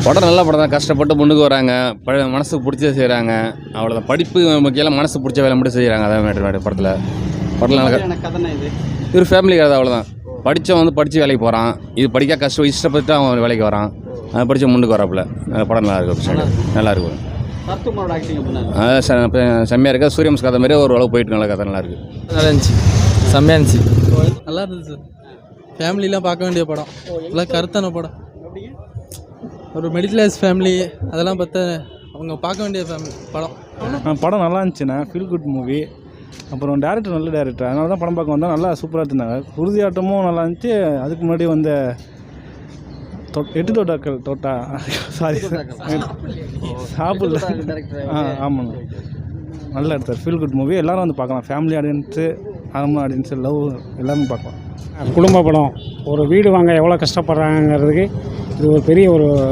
படம் நல்ல படம் தான். கஷ்டப்பட்டு முன்னுக்கு வராங்க, மனசுக்கு பிடிச்சதை செய்கிறாங்க. அவ்வளோதான். படிப்பு முக்கியம், மனசு பிடிச்ச வேலை மட்டும் செய்கிறாங்க. அதான் மேட்ரு படத்தில். கதை இது இது ஃபேமிலி கதை, அவ்வளோதான். படித்தவன் படித்து வேலைக்கு போகிறான். இது படிக்க கஷ்டம், இஷ்டப்பட்டு அவன் வேலைக்கு வரான். படித்த முன்னுக்கு வராப்புல. படம் நல்லா இருக்கும், நல்லா இருக்கும். செம்மையாக இருக்கா. சூரியம்ஸ் கதை மாதிரி ஒரு அளவு போயிட்டு நல்ல கதை நல்லா இருக்குது. நல்லா இருந்துச்சு, செம்மையாக இருந்துச்சு, நல்லா இருந்துச்சு. ஃபேமிலிலாம் பார்க்க வேண்டிய படம், நல்லா கருத்தான படம். ஒரு மிடில் கிளாஸ் ஃபேமிலி அதெல்லாம் பார்த்து அவங்க பார்க்க வேண்டிய படம். படம் நல்லா இருந்துச்சுண்ணா, ஃபீல் குட் மூவி. அப்புறம் டேரக்டர் நல்ல டேரக்டர், அதனால தான் படம் பார்க்க வந்தால் நல்லா சூப்பராக இருந்தாங்க. உறுதியாட்டமும் நல்லா இருந்துச்சு. அதுக்கு முன்னாடி வந்த 8 தோட்டா சாரி சாப்பிடல. ஆமாங்க, நல்லா எடுத்தார். ஃபீல் குட் மூவி, எல்லோரும் வந்து பார்க்கலாம். ஃபேமிலி ஆடியன்ஸு, ஆரம்ப ஆடியன்ஸு, லவ் எல்லாமே பார்க்கலாம். குடும்ப படம். ஒரு வீடு வாங்க எவ்வளோ கஷ்டப்படுறாங்கிறதுக்கு இது ஒரு பெரிய ஒரு